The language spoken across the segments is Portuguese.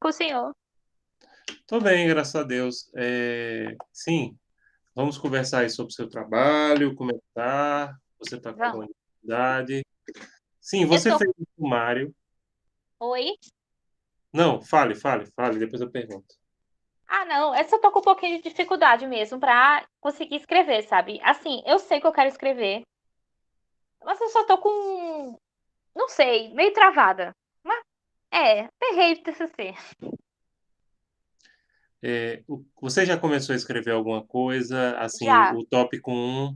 com o senhor. Tô bem, graças a Deus. Sim, vamos conversar aí sobre o seu trabalho, como é que tá, você está com Vamos. alguma dificuldade. Sim, Eu você tô. fez o sumário. Oi? Não, fale, depois eu pergunto. Ah, não. Eu só tô com um pouquinho de dificuldade mesmo pra conseguir escrever, sabe? Assim, eu sei que eu quero escrever, mas eu só tô com. Não sei, meio travada. Mas errei de TCC. Você já começou a escrever alguma coisa, assim, Já, o tópico um?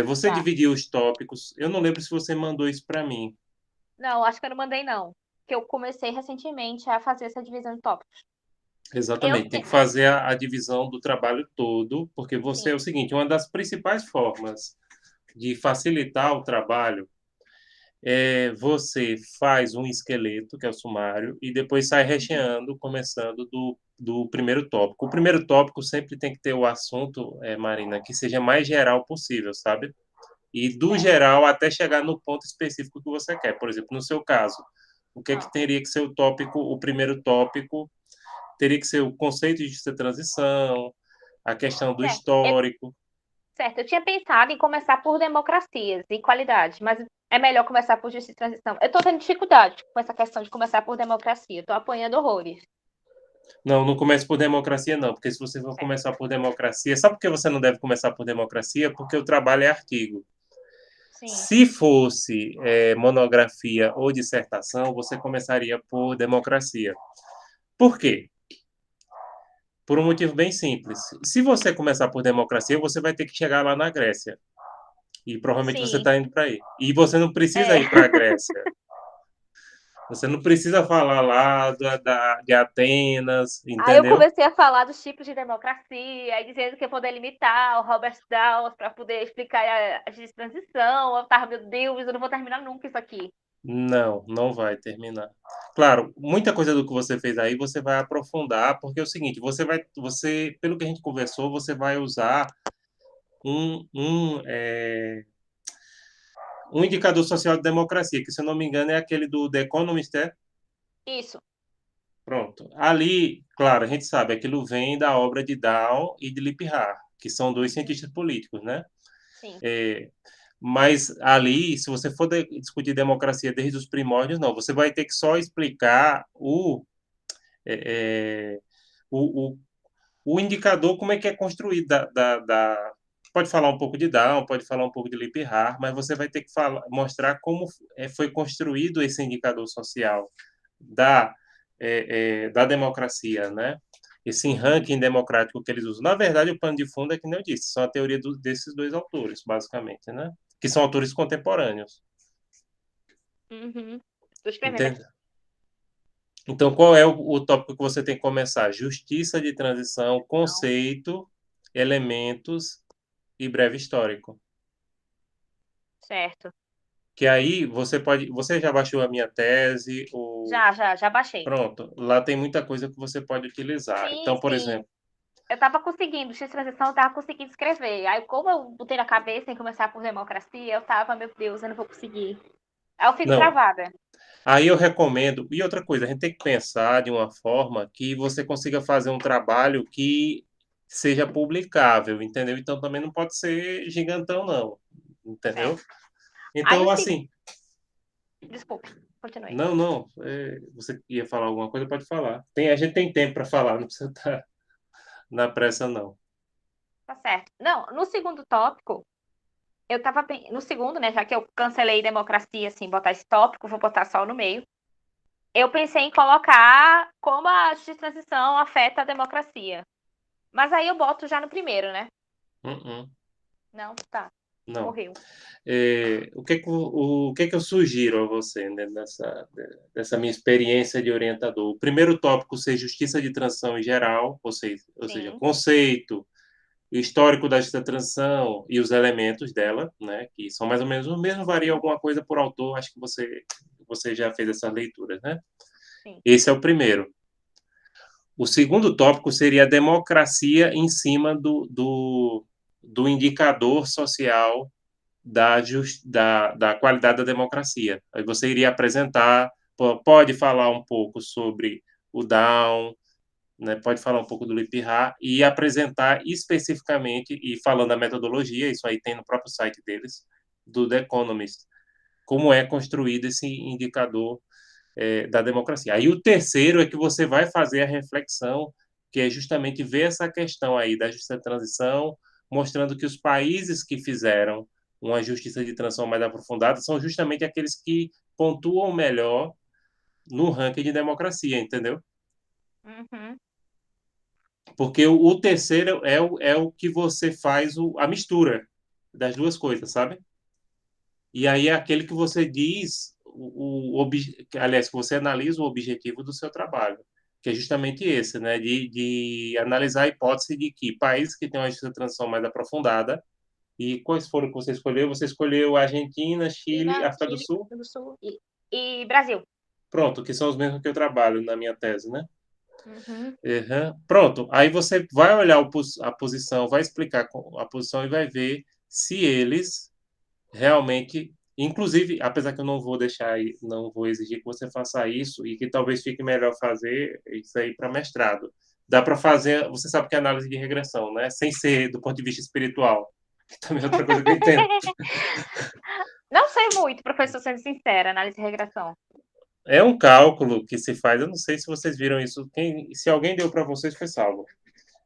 Você já. dividiu os tópicos, eu não lembro se você mandou isso para mim. Não, acho que eu não mandei, não. Que eu comecei recentemente a fazer essa divisão de tópicos. Eu Exatamente, tem que tenho. fazer a divisão do trabalho todo, porque você é o Sim. seguinte, uma das principais formas de facilitar o trabalho você faz um esqueleto, que é o sumário, e depois sai Uhum. recheando, começando do primeiro tópico. O primeiro tópico sempre tem que ter o assunto, Marina, que seja mais geral possível, sabe? E do Certo. geral até chegar no ponto específico que você quer. Por exemplo, no seu caso, o que é que Ah, teria que ser o tópico, o primeiro tópico? Teria que ser o conceito de justiça transição, a questão do certo. histórico. Certo, eu tinha pensado em começar por democracias e qualidade, mas é melhor começar por justiça e transição. Eu estou tendo dificuldade com essa questão de começar por democracia, estou apanhando horrores. Não, não comece por democracia, não, porque se você for Certo. começar por democracia, sabe por que você não deve começar por democracia? Porque o trabalho é artigo. Sim, Se fosse monografia ou dissertação, você começaria por democracia. Por quê? Por um motivo bem simples. Se você começar por democracia, você vai ter que chegar lá na Grécia. E provavelmente você sim, está indo para aí. E você não precisa é. ir para a Grécia. Você não precisa falar lá de Atenas, Aí eu entendeu? comecei a falar dos tipos de democracia, aí dizendo que ia poder limitar o Robert Dawes para poder explicar a justiça de transição. Eu tava, meu Deus, eu não vou terminar nunca isso aqui. Não, não vai terminar. Claro, muita coisa do que você fez aí você vai aprofundar, porque é o seguinte, pelo que a gente conversou, você vai usar um, um, é, um indicador social de democracia, que se eu não me engano é aquele do The Economist, é? Isso, Pronto. Ali, claro, a gente sabe, aquilo vem da obra de Down e de Liphar, que são dois cientistas políticos, né? sim. É, mas ali, se você for discutir democracia desde os primórdios, não, você vai ter que só explicar é, é, o, o, o indicador, como é que é construído pode falar um pouco de Down, pode falar um pouco de Liphar, mas você vai ter que mostrar como foi construído esse indicador social da, da democracia, né? Esse Uhum, ranking democrático que eles usam. Na verdade, o pano de fundo é que nem eu disse, são a teoria desses dois autores, basicamente, né? Que são autores contemporâneos. uhum. Tô escrevendo aqui. Entende? Então, qual é o tópico que você tem que começar? Justiça de transição, Não, conceito, elementos e breve histórico. certo. Que aí você pode. Você já baixou a minha tese, Já baixei. pronto, lá tem muita coisa que você pode utilizar. Sim, Então, por sim. exemplo, Eu tava conseguindo, X transição, eu tava conseguindo escrever. Aí, como eu botei na cabeça em começar por democracia, eu tava, meu Deus, eu não vou conseguir. Aí eu fico não. travada. Aí eu recomendo. E outra coisa, a gente tem que pensar de uma forma que você consiga fazer um trabalho que seja publicável, entendeu? Então também não pode ser gigantão, não, entendeu? Certo. Aí Então, o seguinte. assim, Desculpe, continue. não, você ia falar alguma coisa, pode falar. A gente tem tempo para falar, não precisa estar na pressa, não. Tá certo. Não, no segundo tópico, eu tava. No segundo, né, já que eu cancelei democracia, assim, botar esse tópico, vou botar só no meio. Eu pensei em colocar como a justiça de transição afeta a democracia. Mas aí eu boto já no primeiro, né? Uh-uh, Não, tá. não. Morreu. O que que eu sugiro a você, né, dessa minha experiência de orientador? O primeiro tópico ser justiça de transição em geral, ou seja, Sim. conceito, histórico da justiça de transição e os elementos dela, né, que são mais ou menos o mesmo, varia Uhum. alguma coisa por autor, acho que você já fez essas leituras, né? Sim. Esse é o primeiro. O segundo tópico seria a democracia em cima do indicador social da qualidade da democracia. Aí você iria apresentar, pode falar um pouco sobre o Down, né? Pode falar um pouco do Lipirá e apresentar especificamente, e falando da metodologia, isso aí tem no próprio site deles, do The Economist, como é construído esse indicador da democracia. Aí o terceiro é que você vai fazer a reflexão, que é justamente ver essa questão aí da justiça de transição, mostrando que os países que fizeram uma justiça de transição mais aprofundada são justamente aqueles que pontuam melhor no ranking de democracia, entendeu? Uhum. Porque o terceiro é o que você faz a mistura das duas coisas, sabe? E aí é aquele que você diz, aliás, que você analisa o objetivo do seu trabalho, que é justamente esse, né? De analisar a hipótese de que países que têm uma justiça de transição mais aprofundada, e quais foram que você escolheu? Você escolheu Argentina, Chile, China, África do Chile, Sul? do Sul e Brasil. Pronto, que são os mesmos que eu trabalho na minha tese, né? Uhum. Uhum. Pronto, aí você vai olhar a posição, vai explicar a posição e vai ver se eles realmente, inclusive, apesar que eu não vou deixar, não vou exigir que você faça isso e que talvez fique melhor fazer isso aí para mestrado. Dá para fazer, você sabe que é análise de regressão, né? Sem ser do ponto de vista espiritual, que também é outra coisa que eu entendo. Não sei muito, professor, sendo sincera, análise de regressão. É um cálculo que se faz, eu não sei se vocês viram isso, se alguém deu para vocês foi salvo.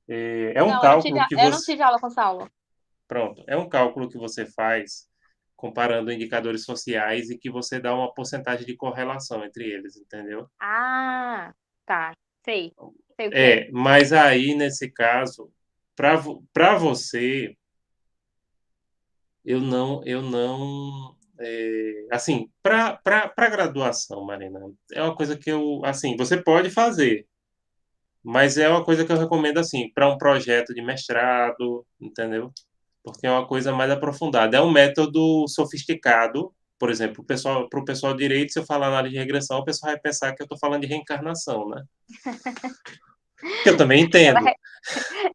É um Não, cálculo que eu não você tive aula com Saulo. Pronto. É um cálculo que você faz comparando indicadores sociais e que você dá uma porcentagem de correlação entre eles, entendeu? Ah, tá. Sei. Sei o que é. Mas aí, nesse caso, para você, assim, para graduação, Marina, é uma coisa que assim, você pode fazer, mas é uma coisa que eu recomendo, assim, para um projeto de mestrado, entendeu? Porque é uma coisa mais aprofundada. É um método sofisticado. Por exemplo, para o pessoal de direito, se eu falar análise de regressão, o pessoal vai pensar que eu estou falando de reencarnação, né? Que eu também Aquela entendo.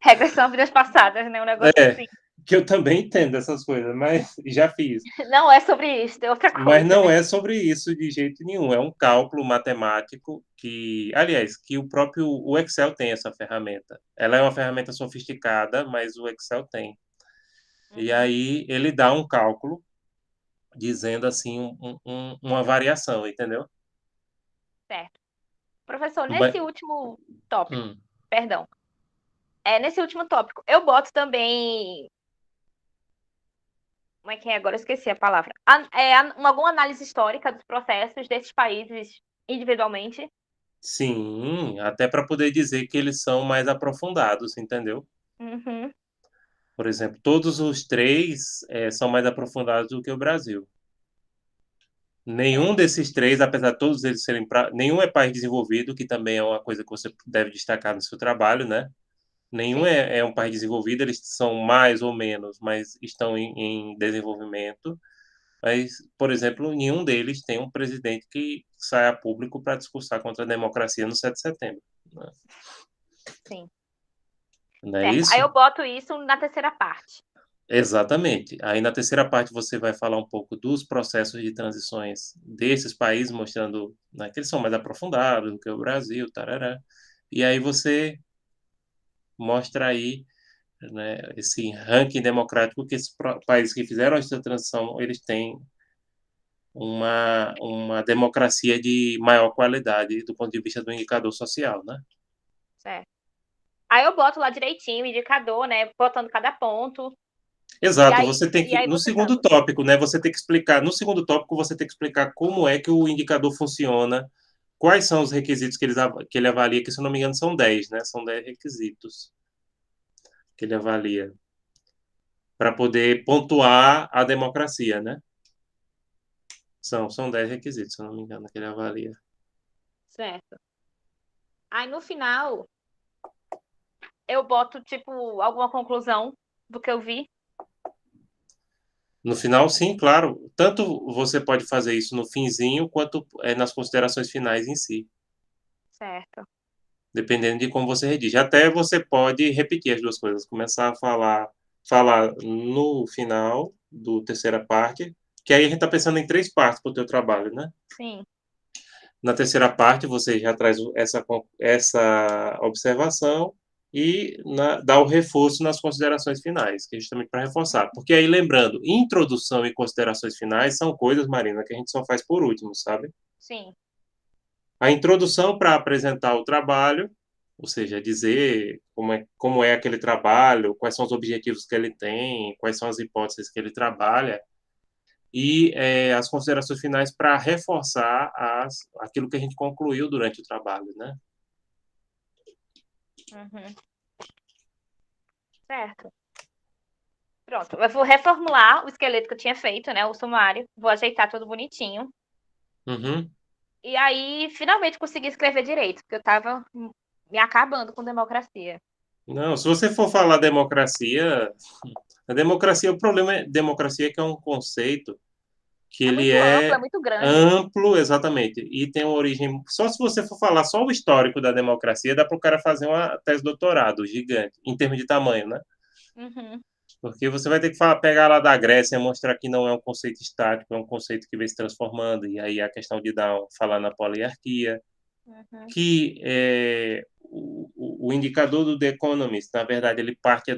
regressão a vidas passadas, né? Um negócio É, assim. que eu também entendo essas coisas, mas já fiz. Não é sobre isso, é outra Mas coisa, não né? é sobre isso de jeito nenhum. É um cálculo matemático que, aliás, que o Excel tem essa ferramenta. Ela é uma ferramenta sofisticada, mas o Excel tem. E Uhum, aí ele dá um cálculo dizendo assim uma variação, entendeu? certo. Professor, Mas, nesse último tópico, hum, perdão, nesse último tópico, eu boto também. Como é que é agora? Eu esqueci a palavra. Alguma análise histórica dos processos desses países individualmente. sim, até para poder dizer que eles são mais aprofundados, entendeu? Uhum, Por exemplo, todos os três são mais aprofundados do que o Brasil. Nenhum certo. desses três, apesar de todos eles serem nenhum é país desenvolvido, que também é uma coisa que você deve destacar no seu trabalho, né? Nenhum Sim. é um país desenvolvido, eles são mais ou menos, mas estão em desenvolvimento. Mas, por exemplo, nenhum deles tem um presidente que sai a público para discursar contra a democracia no 7 de setembro. Né? Sim. Não é Certo. Aí isso? eu boto isso na terceira parte. Exatamente. Aí na terceira parte você vai falar um pouco dos processos de transições desses países, mostrando, né, que eles são mais aprofundados do que o Brasil, tarará. E aí você mostra aí, né, esse ranking democrático que esses países que fizeram essa transição, eles têm uma democracia de maior qualidade do ponto de vista do indicador social, né? Certo. Aí eu boto lá direitinho o indicador, né? Botando cada ponto. E Exato, aí, você tem e que, aí no vou segundo citando. tópico, né, você tem que explicar, no segundo tópico você tem que explicar como é que o indicador funciona, quais são os requisitos que ele avalia, que se eu não me engano são 10, né? São 10 requisitos que ele avalia para poder pontuar a democracia, né? São 10 requisitos, se eu não me engano, que ele avalia. Certo. Aí no final, eu boto, tipo, alguma conclusão do que eu vi. No final, sim, claro. Tanto você pode fazer isso no finzinho, quanto nas considerações finais em si, Certo. dependendo de como você redige. Até você pode repetir as duas coisas, começar a falar no final do terceira parte, que aí a gente está pensando em três partes para o teu trabalho, né? Sim. Na terceira parte, você já traz essa observação e dá o reforço nas considerações finais, que é justamente para reforçar. Porque aí, lembrando, introdução e considerações finais são coisas, Marina, que a gente só faz por último, sabe? Sim. A introdução para apresentar o trabalho, ou seja, dizer como é aquele trabalho, quais são os objetivos que ele tem, quais são as hipóteses que ele trabalha, e as considerações finais para reforçar aquilo que a gente concluiu durante o trabalho, né? Uhum. Certo. Pronto. Eu vou reformular o esqueleto que eu tinha feito, né? O sumário. Vou ajeitar tudo bonitinho. Uhum. E aí, finalmente consegui escrever direito, porque eu tava me acabando com democracia. Não, se você for falar democracia, a democracia, o problema é democracia que é um conceito que É ele muito amplo, é é muito grande. amplo, exatamente, e tem uma origem. Só se você for falar só o histórico da democracia, dá para o cara fazer uma tese de doutorado gigante, em termos de tamanho, né? Uhum, Porque você vai ter que pegar lá da Grécia e mostrar que não é um conceito estático, é um conceito que vem se transformando, e aí a questão de falar na poliarquia, uhum. que o indicador do The Economist, na verdade, ele parte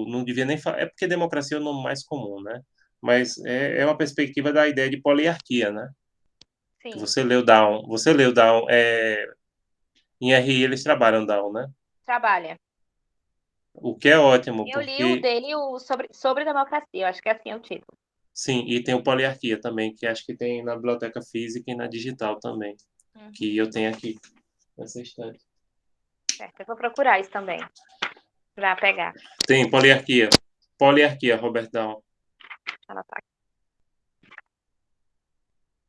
não devia nem falar, é porque democracia é o nome mais comum, né? Mas é uma perspectiva da ideia de poliarquia, né? Que Sim, você leu Down, em RI eles trabalham Down, né? trabalha. O que é ótimo, Eu li o porque, dele sobre democracia, eu acho que é assim o título. sim, e tem o poliarquia também, que acho que tem na biblioteca física e na digital também, Uhum, que eu tenho aqui, nessa estante. certo, eu vou procurar isso também, pra pegar. Tem poliarquia, Robert Down. Anotar aqui.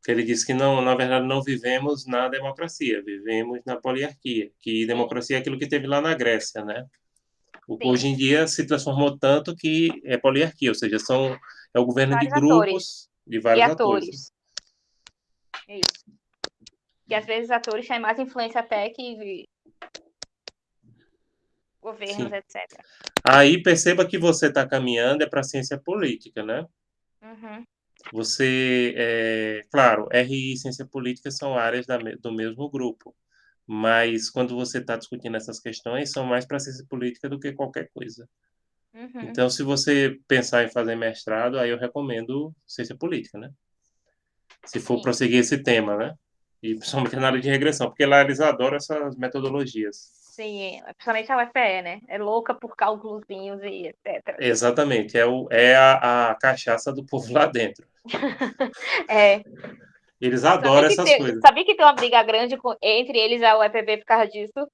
Ele disse que não, na verdade, não vivemos na democracia, vivemos na poliarquia, que Sim, democracia é aquilo que teve lá na Grécia, né? sim. Hoje em dia se transformou tanto que é poliarquia, ou seja, é o governo de Vários atores grupos, de e vários atores. atores. Isso. Que às vezes atores têm mais influência até que governos, Sim. etc. Aí perceba que você está caminhando para a ciência política, né? Uhum, Claro, RI e ciência política são áreas do mesmo grupo, mas quando você está discutindo essas questões, são mais para a ciência política do que qualquer coisa. uhum. Então, se você pensar em fazer mestrado, aí eu recomendo ciência política, né? Se for Sim, prosseguir esse tema, né? E principalmente na área de regressão, porque lá eles adoram essas metodologias. sim. Principalmente a UFPE, né? É louca por cálculozinhos e etc. Exatamente, é a cachaça do povo lá dentro. É, Eles adoram essas coisas. sabia que tem uma briga grande entre eles e a UEPB por causa disso?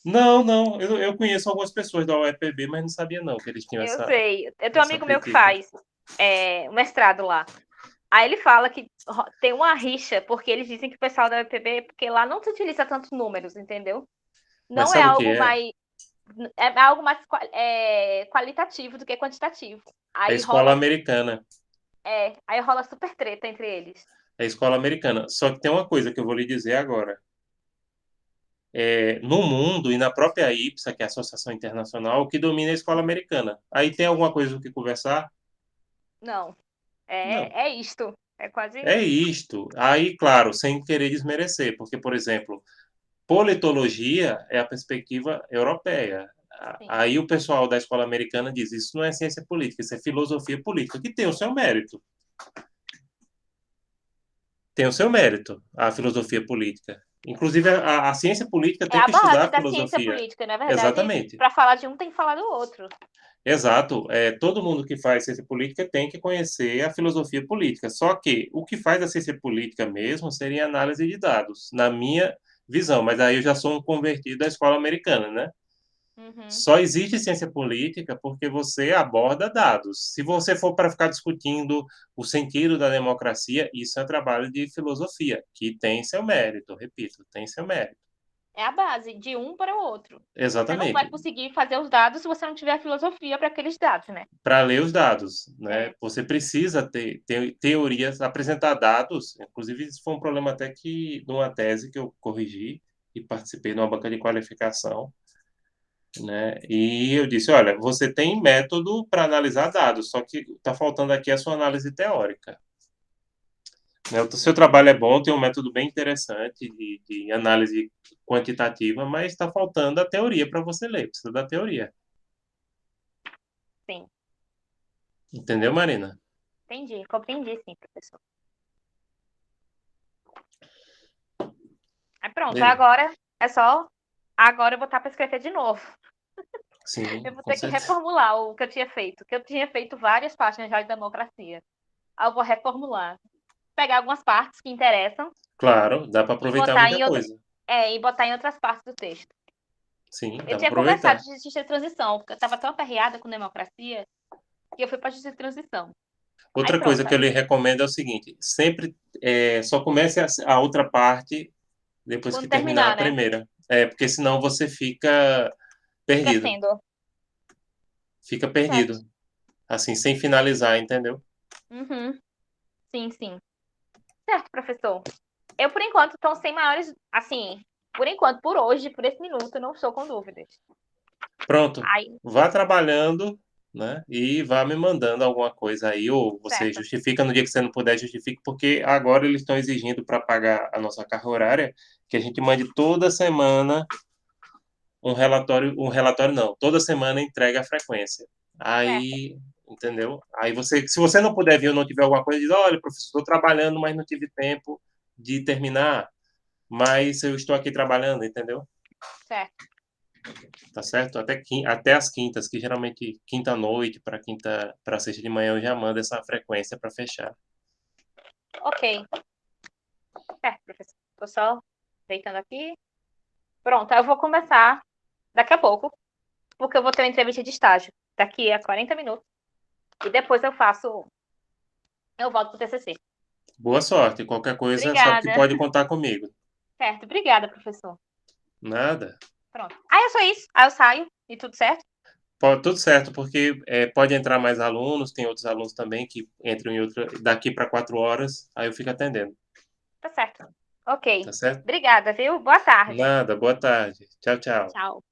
Não, não, eu conheço algumas pessoas da UEPB, mas não sabia não que eles tinham Eu essa, sei. Eu tenho um essa amigo meu que petita. faz um mestrado lá. Aí ele fala que tem uma rixa, porque eles dizem que o pessoal da UEPB, porque lá não se utiliza tantos números, entendeu? Mas Não é sabe o que algo é? mais. É algo mais qualitativo do que quantitativo. É a Aí escola rola, americana. aí rola super treta entre eles. É a escola americana. Só que tem uma coisa que eu vou lhe dizer agora. No mundo e na própria IPSA, que é a Associação Internacional, o que domina é a escola americana. Aí tem alguma coisa do que conversar? Não, Não. é isto. É quase. É isto. Aí, claro, sem querer desmerecer, porque, por exemplo, politologia é a perspectiva europeia. Sim. Aí o pessoal da escola americana diz: isso não é ciência política, isso é filosofia política, que tem o seu mérito. Tem o seu mérito, a filosofia política. Inclusive, a ciência política É tem a que estudar base a da ciência filosofia. política, na verdade, Exatamente. para falar de um tem que falar do outro. Exato. Todo mundo que faz ciência política tem que conhecer a filosofia política. Só que o que faz a ciência política mesmo seria análise de dados, na minha visão. Mas aí eu já sou um convertido da escola americana, né? Uhum. Só existe ciência política porque você aborda dados. Se você for para ficar discutindo o sentido da democracia, isso é trabalho de filosofia, que tem seu mérito, repito, tem seu mérito. É a base de um para o outro. Você não vai Exatamente. conseguir fazer os dados se você não tiver a filosofia para aqueles dados, né? Para ler os dados, né? É. Você precisa ter teorias, apresentar dados. Inclusive, isso foi um problema até que numa tese que eu corrigi e participei de uma banca de qualificação, né? E eu disse, olha, você tem método para analisar dados, só que está faltando aqui a sua análise teórica. Né? O seu trabalho é bom, tem um método bem interessante de análise quantitativa, mas está faltando a teoria para você ler, precisa da teoria. Sim, Entendeu, Marina? entendi. Compreendi, sim, professor. Aí pronto, Beleza. agora é só. Agora eu vou estar para escrever de novo. Sim, Eu vou com ter que certeza. reformular o que eu tinha feito, que eu tinha feito várias páginas já de democracia. Aí eu vou reformular. Pegar algumas partes que interessam Claro, dá para e aproveitar botar muita em outra, coisa. e botar em outras partes do texto. Sim, Eu dá para tinha começado aproveitar. de justiça e transição, porque eu estava tão aperreada com democracia que eu fui para justiça e transição. Aí Outra coisa pronto, que eu lhe recomendo é o seguinte: sempre só comece a outra parte depois que quando terminar a terminar, né? primeira. Porque senão você perdido. Esquecendo. Fica Certo. perdido. Assim, sem finalizar, entendeu? Uhum. Sim, sim. Certo, professor. Eu, por enquanto, estou sem maiores. Assim, por enquanto, por hoje, por esse minuto, eu não estou com dúvidas. Pronto. Aí, Vá trabalhando, né? E vá me mandando alguma coisa aí, ou você certo. justifica no dia que você não puder, justifique, porque agora eles estão exigindo para pagar a nossa carga horária que a gente mande toda semana um relatório não, toda semana entrega a frequência. Certo. Aí, entendeu? Aí você, se você não puder vir ou não tiver alguma coisa, diz, olha, professor, estou trabalhando, mas não tive tempo de terminar, mas eu estou aqui trabalhando, entendeu? Certo. Tá certo? Até as quintas, que geralmente quinta-noite para quinta para sexta de manhã eu já mando essa frequência para fechar. Ok. Certo, professor. Estou só deitando aqui. Pronto, aí eu vou começar daqui a pouco, porque eu vou ter uma entrevista de estágio daqui a 40 minutos. E depois eu faço. Eu volto pro TCC. Boa sorte. Qualquer coisa, sabe que Obrigada. pode contar comigo. Certo, obrigada, professor. Nada. Pronto. Aí é só isso. Aí eu saio e tudo certo? Tudo certo, porque pode entrar mais alunos, tem outros alunos também que entram em outra, daqui para 4 horas, aí eu fico atendendo. Tá certo. Ok. Tá certo? Obrigada, viu? Boa tarde. Nada. Boa tarde. Tchau, tchau. Tchau.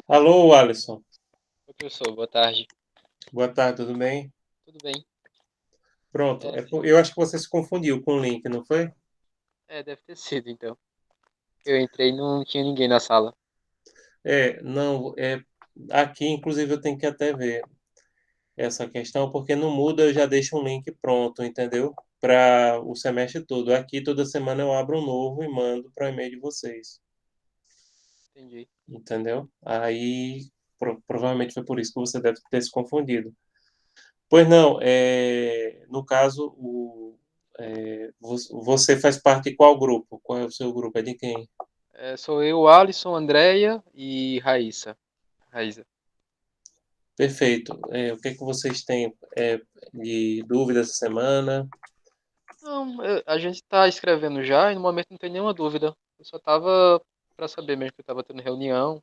Alô, Alisson. Oi, professor, boa tarde. Boa tarde, tudo bem? Tudo bem? Pronto. É, Eu acho que você se confundiu com o link, não foi? deve ter sido, então. Eu entrei e não tinha ninguém na sala. Não, aqui, inclusive, eu tenho que até ver essa questão, porque no Moodle eu já deixo um link pronto, entendeu? Para o semestre todo. Aqui, toda semana eu abro um novo e mando para o e-mail de vocês, Entendi. entendeu? Aí, provavelmente foi por isso que você deve ter se confundido. Pois não, no caso, você faz parte de qual grupo? Qual é o seu grupo? É de quem? Sou eu, Alisson, Andréia e Raíssa. Raíssa. Perfeito. O que é que vocês têm de dúvidas essa semana? Não, a gente está escrevendo já e no momento não tem nenhuma dúvida. Eu só tava para saber mesmo que eu tava tendo reunião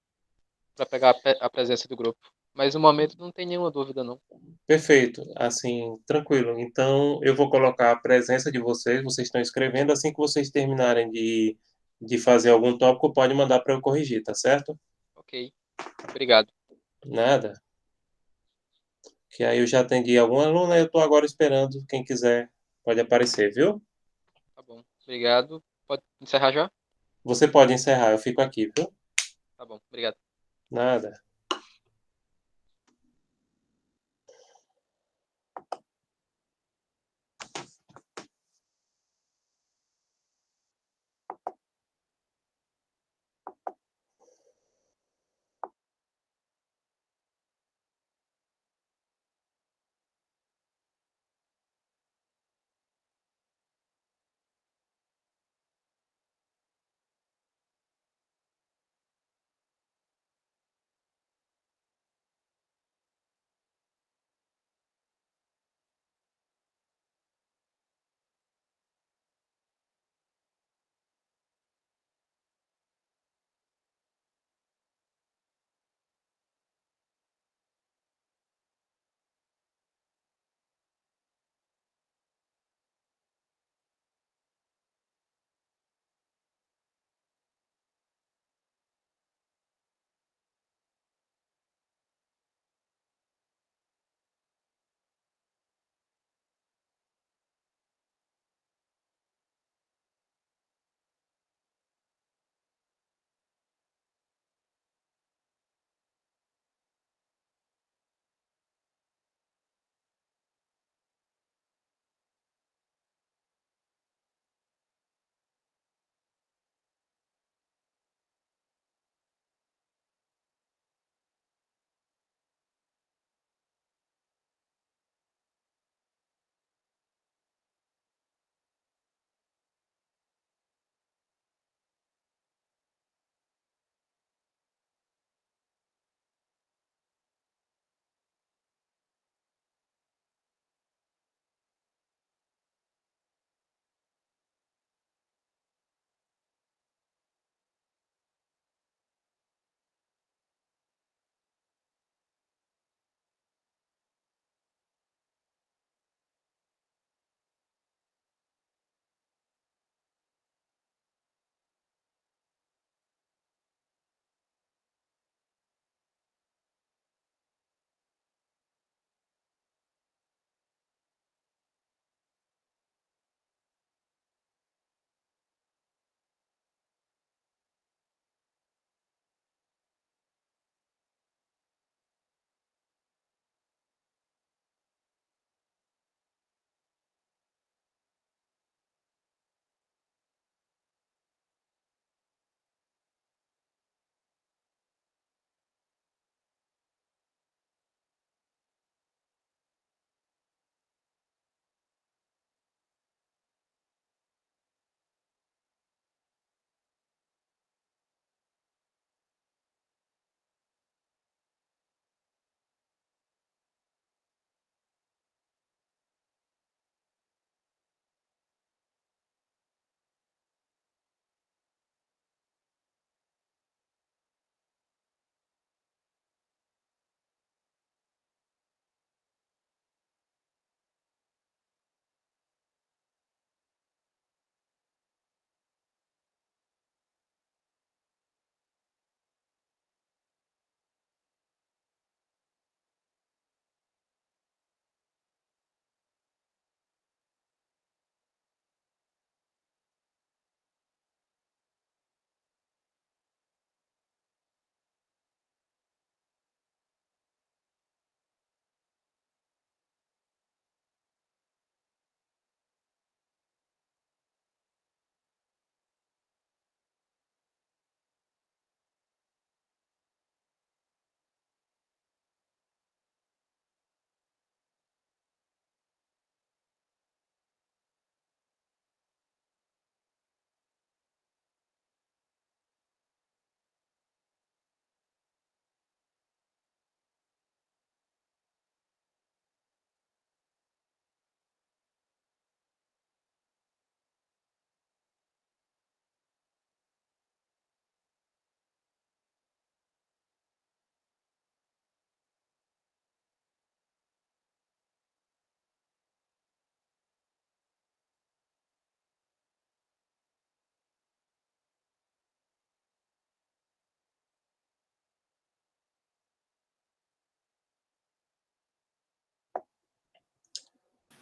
para pegar a presença do grupo. Mas no momento não tem nenhuma dúvida, não. Perfeito. Assim, tranquilo. Então, eu vou colocar a presença de vocês estão escrevendo. Assim que vocês terminarem de fazer algum tópico, pode mandar para eu corrigir, tá certo? Ok, obrigado. Nada. Que aí eu já atendi algum aluno, eu estou agora esperando. Quem quiser pode aparecer, viu? Tá bom, obrigado. Pode encerrar já? Você pode encerrar, eu fico aqui, viu? Tá bom, obrigado. Nada.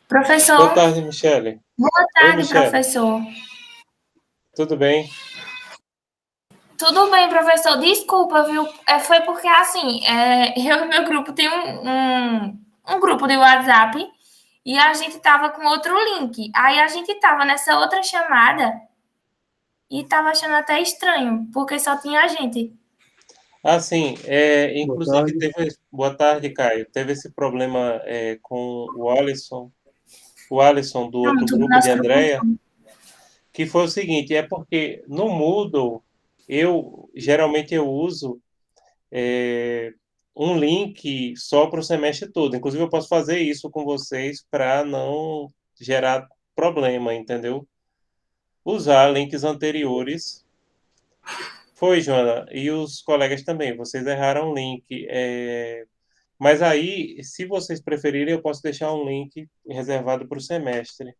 Boa Professor, tarde, Michele. boa Oi, tarde, Michele. professor. Tudo bem? Tudo bem, professor? Desculpa, viu? Foi porque, assim, eu e meu grupo tem um grupo de WhatsApp e a gente tava com outro link. Aí a gente tava nessa outra chamada e tava achando até estranho, porque só tinha a gente. Ah, sim. Boa Inclusive, tarde. boa tarde, Caio. Teve esse problema com o Alisson do outro Pronto, grupo de nosso Andréia, professor. que foi o seguinte, é porque no Moodle, geralmente eu uso é, um link só para o semestre todo. Inclusive, eu posso fazer isso com vocês para não gerar problema, entendeu? Usar links anteriores. Foi, Joana, e os colegas também, vocês erraram o link. Mas aí, se vocês preferirem, eu posso deixar um link reservado para o semestre,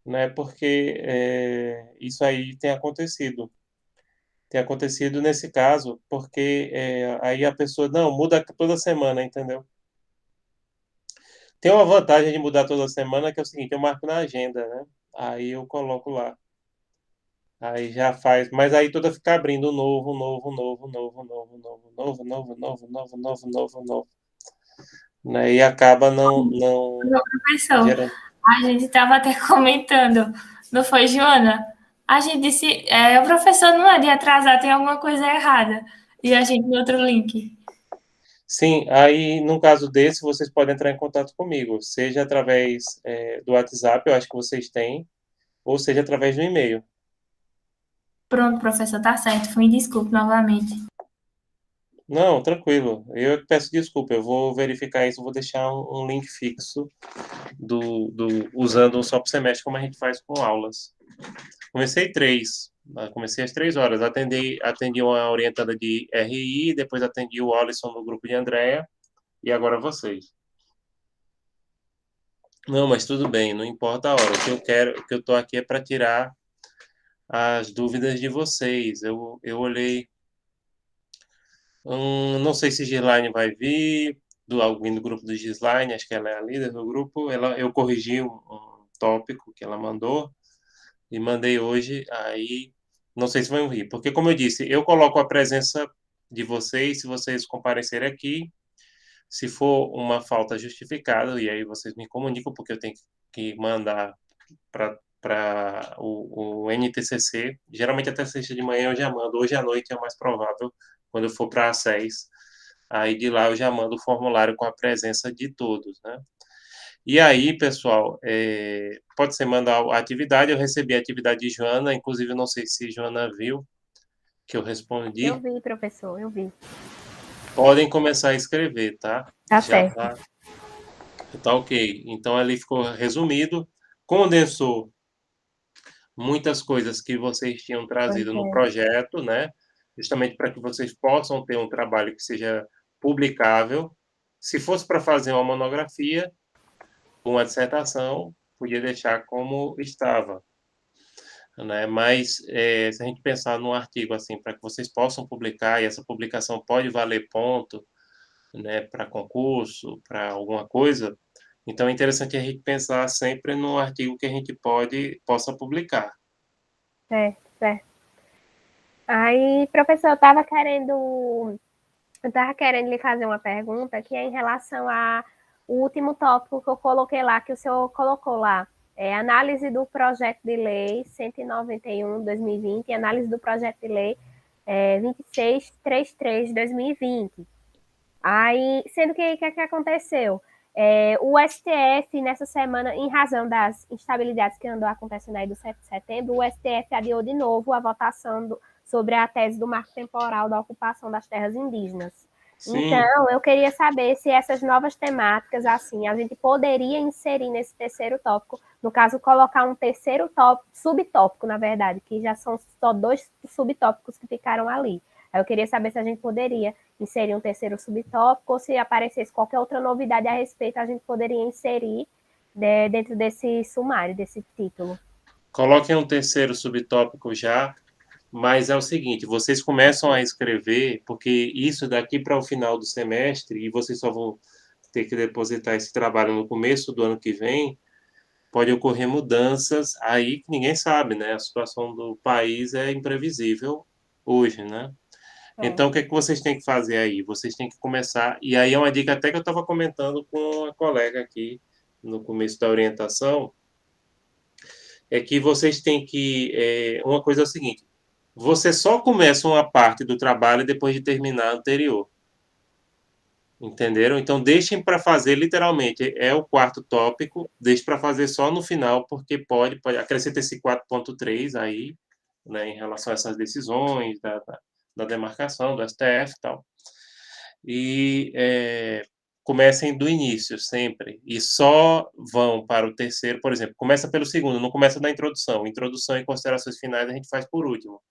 né? Porque isso aí tem acontecido. Tem acontecido nesse caso, porque aí a pessoa, não, muda toda semana, entendeu? Tem uma vantagem de mudar toda semana, que é o seguinte, eu marco na agenda, né? Aí eu coloco lá. Aí já faz, mas aí toda fica abrindo novo, novo, novo, novo, novo, novo, novo, novo, novo, novo, novo, novo, novo, né? E acaba não Professor, gerando. a gente estava até comentando, não foi, Joana? A gente disse, o professor não é de atrasar, tem alguma coisa errada. E a gente no outro link. Sim, aí no caso desse, vocês podem entrar em contato comigo, seja através do WhatsApp, eu acho que vocês têm, ou seja através do e-mail. Pronto, professor, tá certo. Me desculpe novamente. Não, tranquilo. Eu que peço desculpa. Eu vou verificar isso. Vou deixar um link fixo usando só para o semestre, como a gente faz com aulas. Comecei três. Comecei às 3 horas. Atendi uma orientada de RI, depois atendi o Alisson no grupo de Andréia e agora vocês. Não, mas tudo bem, não importa a hora. O que eu tô aqui é para tirar as dúvidas de vocês. Eu olhei. Não sei se Gislaine vai vir, alguém do grupo do Gislaine, acho que ela é a líder do grupo. Eu corrigi um tópico que ela mandou e mandei hoje, aí não sei se vão vir. Porque, como eu disse, eu coloco a presença de vocês, se vocês comparecerem aqui, se for uma falta justificada, e aí vocês me comunicam, porque eu tenho que mandar para o NTCC. Geralmente até sexta de manhã eu já mando, hoje à noite é o mais provável, quando eu for para a SES. Aí de lá eu já mando o formulário com a presença de todos, né? E aí, pessoal, pode ser mandar a atividade. Eu recebi a atividade de Joana, inclusive não sei se Joana viu que eu Eu respondi. vi, professor, eu vi. Podem começar a escrever, tá? Tá Já certo. tá ok. Então ali ficou resumido, condensou muitas coisas que vocês tinham Pois trazido no é. projeto, né? Justamente para que vocês possam ter um trabalho que seja publicável. Se fosse para fazer uma monografia, uma dissertação, podia deixar como estava, né? Mas se a gente pensar num artigo assim, para que vocês possam publicar, e essa publicação pode valer ponto, né, para concurso, para alguma coisa, então é interessante a gente pensar sempre no artigo que a gente possa publicar. Certo, certo. Aí, professor, eu tava querendo lhe fazer uma pergunta que é em relação ao último tópico que eu coloquei lá, que o senhor colocou lá. Análise do projeto de lei 191/2020 e análise do projeto de lei 2633/2020. Aí, sendo que o que aconteceu? O STF, nessa semana, em razão das instabilidades que andou acontecendo aí do 7 de setembro, o STF adiou de novo a votação sobre a tese do marco temporal da ocupação das terras indígenas. Sim, Então, eu queria saber se essas novas temáticas, assim, a gente poderia inserir nesse terceiro tópico, no caso, colocar um terceiro tópico, subtópico, na verdade, que já são só 2 subtópicos que ficaram ali. Aí eu queria saber se a gente poderia inserir um terceiro subtópico ou se aparecesse qualquer outra novidade a respeito, a gente poderia inserir dentro desse sumário, desse título. coloquem um terceiro subtópico já, mas é o seguinte, vocês começam a escrever, porque isso daqui para o final do semestre, e vocês só vão ter que depositar esse trabalho no começo do ano que vem, pode ocorrer mudanças aí que ninguém sabe, né? A situação do país é imprevisível hoje, né? Então, o que é que vocês têm que fazer aí? Vocês têm que começar, e aí é uma dica até que eu estava comentando com a colega aqui no começo da orientação, é que vocês têm que, uma coisa é o seguinte, você só começa uma parte do trabalho depois de terminar a anterior. Entenderam? Então, deixem para fazer, literalmente, é o quarto tópico, deixe para fazer só no final, porque pode acrescenta esse 4.3 aí, né, em relação a essas decisões da demarcação, do STF e tal. E comecem do início, sempre, e só vão para o terceiro, por exemplo, começa pelo segundo, não começa da introdução. Introdução e considerações finais a gente faz por último,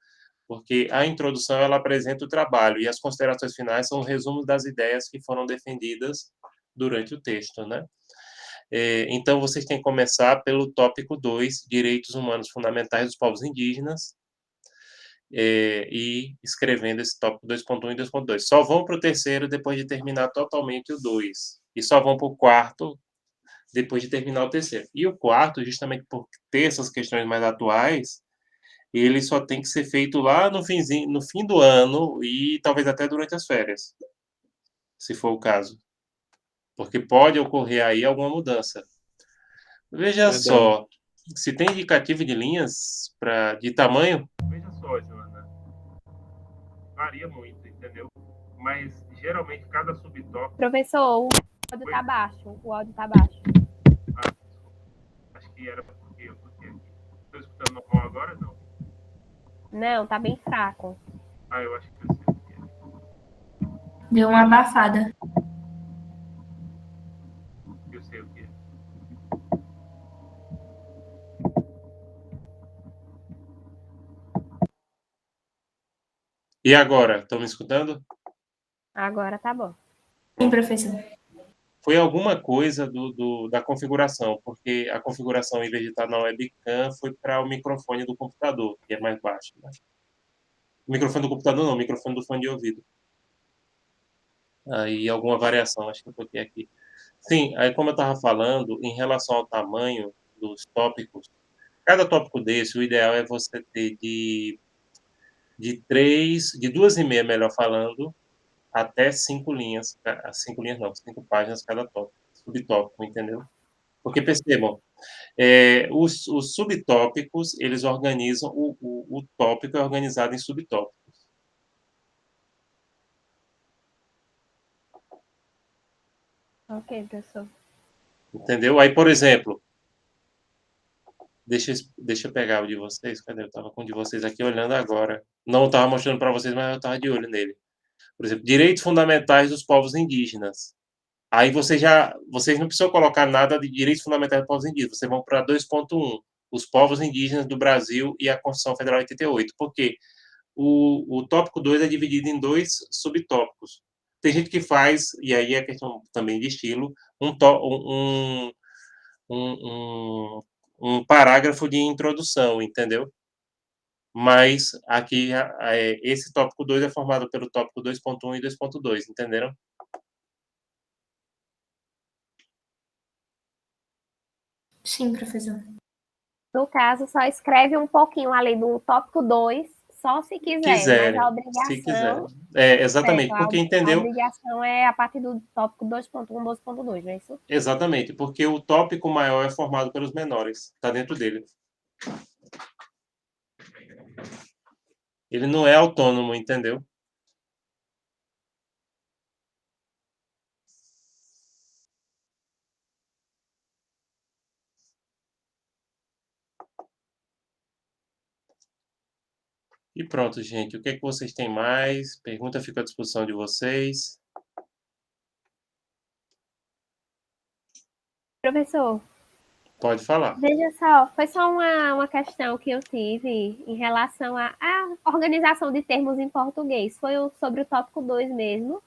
porque a introdução ela apresenta o trabalho e as considerações finais são o resumo das ideias que foram defendidas durante o texto, né? Então, vocês têm que começar pelo tópico 2, Direitos Humanos Fundamentais dos Povos Indígenas, e escrevendo esse tópico 2.1 e 2.2. Só vão para o terceiro depois de terminar totalmente o 2. E só vão para o quarto depois de terminar o terceiro. E o quarto, justamente por ter essas questões mais atuais, ele só tem que ser feito lá no fim do ano e talvez até durante as férias, se for o caso. Porque pode ocorrer aí alguma mudança. Veja Verdade. só, se tem indicativo de linhas de tamanho, veja só, Joana, varia muito, entendeu? Mas geralmente cada subtópico. Professor, o áudio tá baixo. O áudio tá baixo. Acho que era porque eu tô aqui. Estou escutando normal agora? Não. Não, tá bem fraco. Eu acho que eu sei o que é. Deu uma abafada. Eu sei o que é. E agora? Estão me escutando? Agora tá bom. Sim, professor. Foi alguma coisa da configuração, porque a configuração, em vez de estar na webcam, foi para o microfone do computador, que é mais baixo. Né? O microfone do computador não, o microfone do fone de ouvido. Aí alguma variação, acho que eu coloquei aqui. Sim, aí como eu estava falando, em relação ao tamanho dos tópicos, cada tópico desse, o ideal é você ter de 2,5, melhor falando, até 5 linhas, 5 linhas não, 5 páginas cada tópico, subtópico, entendeu? Porque percebam, os subtópicos, eles organizam, o tópico é organizado em subtópicos. Ok, professor. Entendeu? Aí, por exemplo, deixa eu pegar o de vocês, cadê? Eu estava com o de vocês aqui olhando agora. Não estava mostrando para vocês, mas eu estava de olho nele. Por exemplo, direitos fundamentais dos povos indígenas. Aí vocês não precisam colocar nada de direitos fundamentais dos povos indígenas. Vocês vão para 2.1, os povos indígenas do Brasil e a Constituição Federal de 88. Por quê? O tópico 2 é dividido em 2 subtópicos. Tem gente que faz, e aí é questão também de estilo, um parágrafo de introdução, entendeu? Mas aqui, esse tópico 2 é formado pelo tópico 2.1 e 2.2, entenderam? Sim, professor. No caso, só escreve um pouquinho ali do tópico 2, só se quiser, mas a Se quiser. obrigação. Exatamente, Certo, porque a entendeu? obrigação é a partir do tópico 2.1, 2.2, não é isso? Exatamente, porque o tópico maior é formado pelos menores, está dentro dele. Ele não é autônomo, entendeu? E pronto, gente. O que é que vocês têm mais? Pergunta fica à disposição de vocês. Professor, Pode falar. veja só, foi só uma questão que eu tive em relação à organização de termos em português. Foi sobre o tópico 2 mesmo.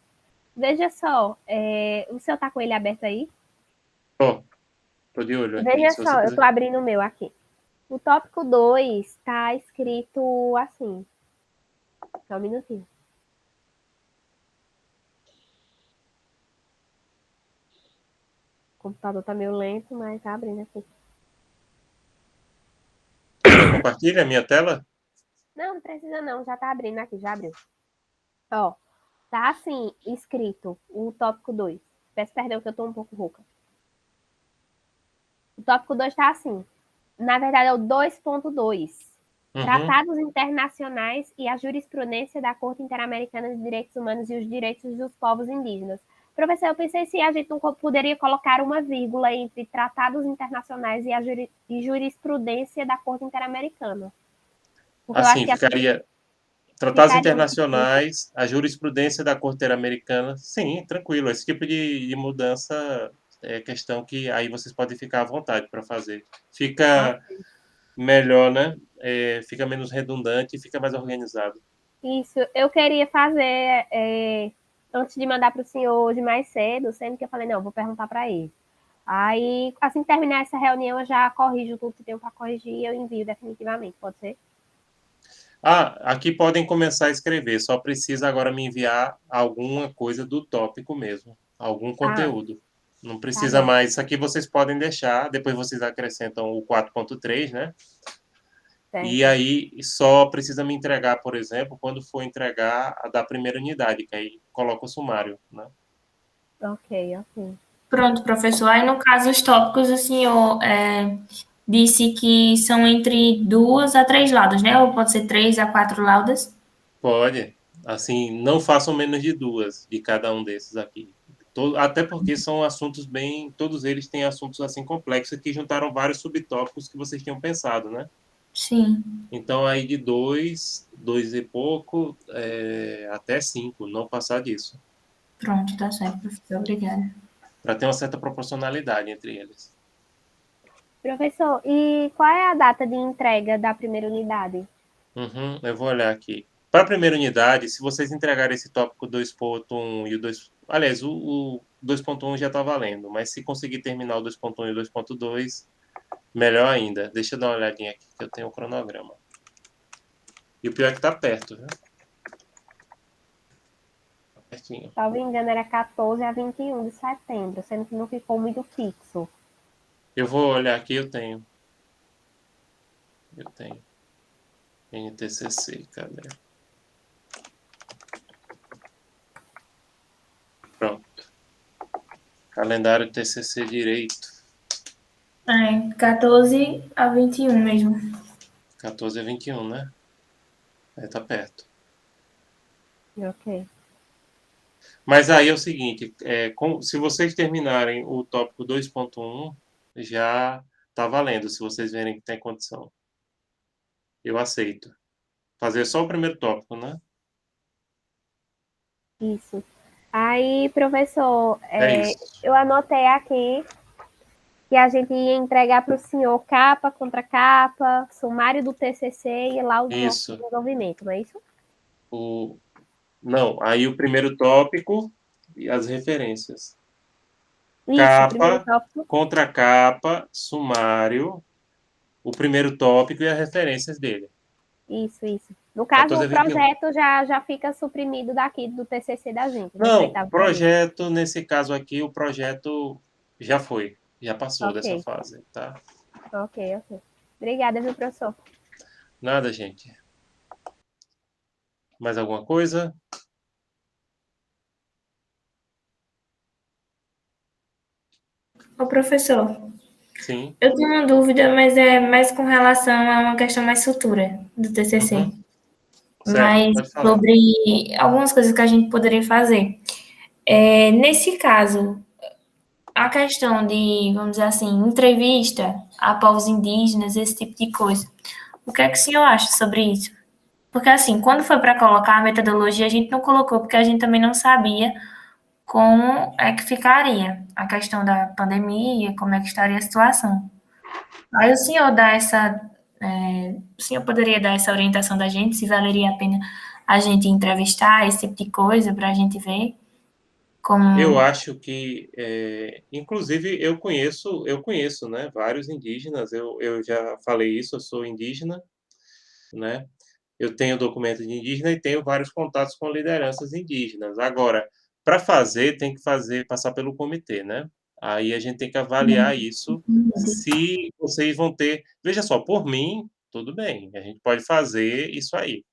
Veja só, o senhor está com ele aberto aí? Tô de olho aqui. Veja Se você só, eu quiser. estou abrindo o meu aqui. O tópico 2 está escrito assim. Só um minutinho. computador tá meio lento, mas tá abrindo aqui. Quer que compartilhe a minha tela? Não precisa não, já tá abrindo aqui, já abriu. Ó, tá assim, escrito o tópico 2. Peço perdão que eu tô um pouco rouca. O tópico 2 tá assim. Na verdade, é o 2.2. Tratados internacionais e a jurisprudência da Corte Interamericana de Direitos Humanos e os direitos dos povos indígenas. Professor, eu pensei se a gente não poderia colocar uma vírgula entre tratados internacionais e a jurisprudência da Corte Interamericana. Porque eu acho Assim, que ficaria tratados ficaria internacionais, a jurisprudência da Corte Interamericana. Sim, tranquilo. Esse tipo de mudança é questão que aí vocês podem ficar à vontade para fazer. Fica melhor, né? Fica menos redundante e fica mais organizado. Isso, eu queria fazer antes de mandar para o senhor hoje mais cedo, sendo que eu falei, não, vou perguntar para ele. Aí, assim que terminar essa reunião, eu já corrijo tudo que tenho para corrigir e eu envio definitivamente, pode ser? Aqui podem começar a escrever, só precisa agora me enviar alguma coisa do tópico mesmo, algum conteúdo. Não precisa bom. mais, isso aqui vocês podem deixar, depois vocês acrescentam o 4.3, né? Certo. E aí só precisa me entregar, por exemplo, quando for entregar a da primeira unidade, que aí coloca o sumário, né? Ok. Pronto, professor. Aí, no caso, os tópicos, o senhor disse que são entre 2 a 3 laudas, né? Ou pode ser 3 a 4 laudas? Pode. Assim, não façam menos de 2 de cada um desses aqui. Até porque são assuntos bem. Todos eles têm assuntos assim complexos que juntaram vários subtópicos que vocês tinham pensado, né? Sim. Então, aí de 2 e pouco, até 5, não passar disso. Pronto, tá certo, professor. Obrigada. Para ter uma certa proporcionalidade entre eles. Professor, e qual é a data de entrega da primeira unidade? Eu vou olhar aqui. Para a primeira unidade, se vocês entregarem esse tópico 2.1 e o 2. Aliás, o 2.1 já está valendo, mas se conseguir terminar o 2.1 e o 2.2, melhor ainda. Deixa eu dar uma olhadinha aqui, que eu tenho o cronograma. E o pior é que está perto, viu? Tá pertinho. Salvo engano, era 14 a 21 de setembro, sendo que não ficou muito fixo. Eu vou olhar aqui, eu tenho. NTCC, cadê? Pronto. Calendário TCC Direito. 14 a 21 mesmo. 14 a 21, né? Tá perto. Ok. Mas aí é o seguinte, se vocês terminarem o tópico 2.1, já está valendo, se vocês verem que tem condição. Eu aceito. Fazer só o primeiro tópico, né? Isso. Aí, professor, Isso. eu anotei aqui que a gente ia entregar para o senhor capa contra capa, sumário do TCC e laudo do nosso Isso. desenvolvimento, não é isso? Não, aí o primeiro tópico e as referências. Isso, primeiro Capa, tópico. contra capa, sumário, o primeiro tópico e as referências dele. Isso. No caso, 14 a o 21. projeto já fica suprimido daqui do TCC da gente. Não, projeto, nesse caso aqui, o projeto já foi. Já passou dessa fase, tá? Ok. Obrigada, viu, professor? Nada, gente. Mais alguma coisa? Ô, professor, Sim. eu tenho uma dúvida, mas é mais com relação a uma questão mais futura do TCC. Certo, Mas pode falar. sobre algumas coisas que a gente poderia fazer. Nesse caso, a questão de, vamos dizer assim, entrevista a povos indígenas, esse tipo de coisa. O que é que o senhor acha sobre isso? Porque, assim, quando foi para colocar a metodologia, a gente não colocou, porque a gente também não sabia como é que ficaria a questão da pandemia, como é que estaria a situação. Aí o senhor o senhor poderia dar essa orientação da gente, se valeria a pena a gente entrevistar esse tipo de coisa para a gente ver como. Eu acho que, inclusive, eu conheço, né, vários indígenas. Eu já falei isso, eu sou indígena, né? Eu tenho documento de indígena e tenho vários contatos com lideranças indígenas. Agora, para fazer, tem que passar pelo comitê, né? Aí a gente tem que avaliar isso, se vocês vão ter... Veja só, por mim, tudo bem, a gente pode fazer isso aí.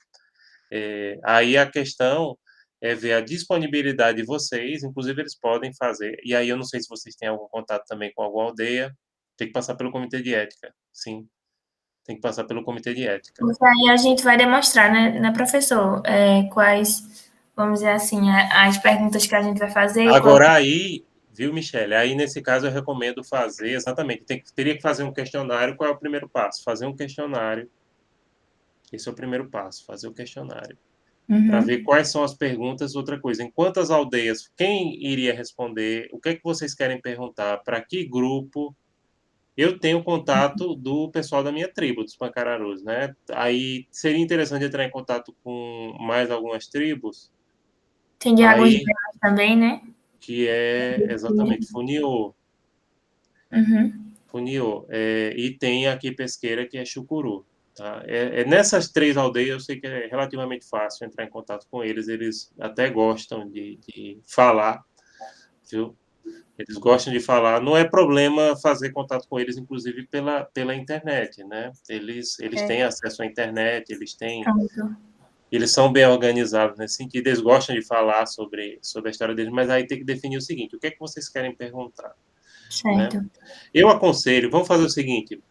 Aí a questão é ver a disponibilidade de vocês, inclusive eles podem fazer, e aí eu não sei se vocês têm algum contato também com alguma aldeia, tem que passar pelo comitê de ética, sim, tem que passar pelo comitê de ética. Porque aí a gente vai demonstrar, né, professor, quais, vamos dizer assim, as perguntas que a gente vai fazer. Agora aí, viu, Michele? Aí nesse caso eu recomendo fazer, exatamente, teria que fazer um questionário. Qual é o primeiro passo? Fazer um questionário. Esse é o primeiro passo, fazer o questionário. Para ver quais são as perguntas. Outra coisa, em quantas aldeias, quem iria responder, o que é que vocês querem perguntar, para que grupo. Eu tenho contato do pessoal da minha tribo, dos Pancararus, né? Aí seria interessante entrar em contato com mais algumas tribos. Tem de Águas Aí, Belas também, né? que é exatamente Funiô. Funiô. E tem aqui Pesqueira, que é Chucuru. Tá? Nessas 3 aldeias, eu sei que é relativamente fácil entrar em contato com eles. Eles até gostam de falar, viu? Eles gostam de falar. Não é problema fazer contato com eles, inclusive pela internet, né? Eles têm acesso à internet, eles são bem organizados nesse sentido. Eles gostam de falar sobre a história deles, mas aí tem que definir o seguinte: o que é que vocês querem perguntar? Certo. Né? Eu aconselho, vamos fazer o seguinte: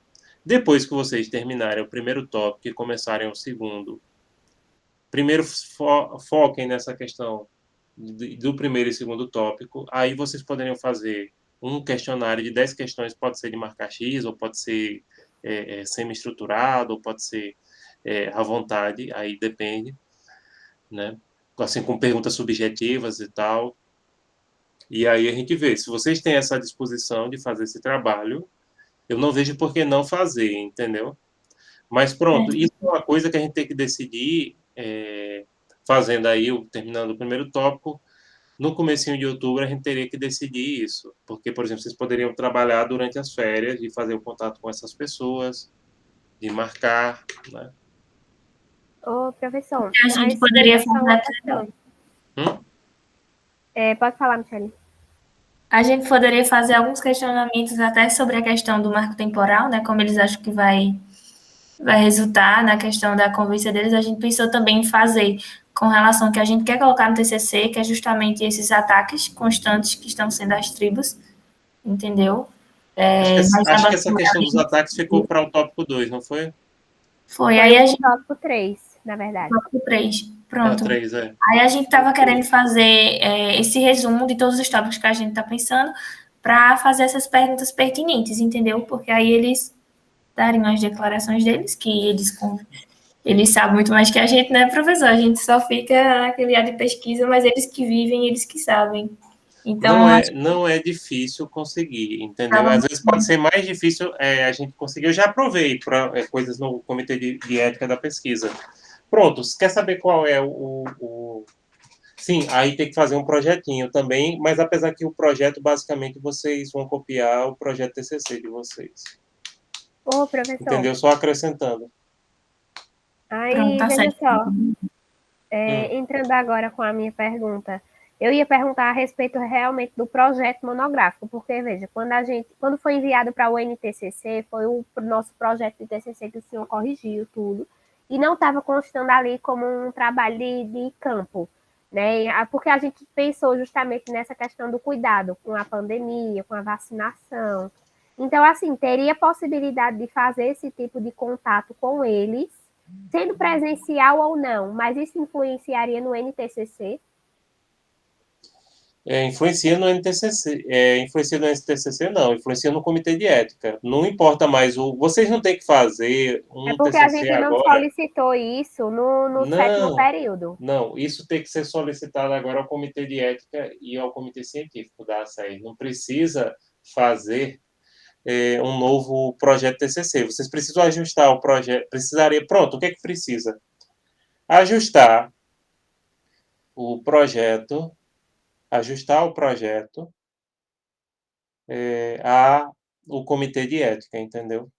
depois que vocês terminarem o primeiro tópico e começarem o segundo, primeiro foquem nessa questão do primeiro e segundo tópico. Aí vocês poderiam fazer um questionário de 10 questões, pode ser de marcar X, ou pode ser semi-estruturado, ou pode ser à vontade, aí depende, né? Assim, com perguntas subjetivas e tal. E aí a gente vê, se vocês têm essa disposição de fazer esse trabalho, eu não vejo por que não fazer, entendeu? Mas pronto, isso é uma coisa que a gente tem que decidir, fazendo aí, terminando o primeiro tópico, no comecinho de outubro a gente teria que decidir isso, porque, por exemplo, vocês poderiam trabalhar durante as férias, de fazer o contato com essas pessoas, de marcar, né? Ô, professor, A gente mas poderia é só fazer uma questão. Pode falar, Michele. A gente poderia fazer alguns questionamentos até sobre a questão do marco temporal, né? Como eles acham que vai resultar na questão da convivência deles. A gente pensou também em fazer com relação ao que a gente quer colocar no TCC, que é justamente esses ataques constantes que estão sendo as tribos, entendeu? Acho que essa questão dos ataques ficou para o tópico 2, não foi? Foi, aí a gente... tópico 3, na verdade. Tópico 3, pronto. 3, Aí a gente estava querendo fazer esse resumo de todos os tópicos que a gente está pensando para fazer essas perguntas pertinentes, entendeu? Porque aí eles dariam as declarações deles, que eles sabem muito mais que a gente, né, professor? A gente só fica naquele ar de pesquisa, mas eles que vivem, eles que sabem. Então, não é difícil conseguir, entendeu? Às vezes pode ser mais difícil a gente conseguir. Eu já aprovei para coisas no comitê de ética da pesquisa. Pronto, quer saber qual é Sim, aí tem que fazer um projetinho também, mas apesar que o projeto, basicamente, vocês vão copiar o projeto TCC de vocês. Ô, professor. Entendeu? Só acrescentando. Aí, pronto, tá veja certo. só. Entrando agora com a minha pergunta, eu ia perguntar a respeito realmente do projeto monográfico, porque, veja, quando foi enviado para o NTCC, foi o nosso projeto de TCC que o senhor corrigiu tudo, e não estava constando ali como um trabalho de campo, né? Porque a gente pensou justamente nessa questão do cuidado com a pandemia, com a vacinação. Então, assim, teria possibilidade de fazer esse tipo de contato com eles, sendo presencial ou não, mas isso influenciaria no NTCC? Influencia no NTCC. Influencia no NTCC, não. Influencia no comitê de ética. Não importa mais. Vocês não têm que fazer um porque TCC a gente não agora. solicitou isso no sétimo período. Não, isso tem que ser solicitado agora ao comitê de ética e ao comitê científico da ACEI. Não precisa fazer um novo projeto TCC. Vocês precisam ajustar o projeto. Pronto, o que é que precisa? Ajustar o projeto ao comitê de ética, entendeu?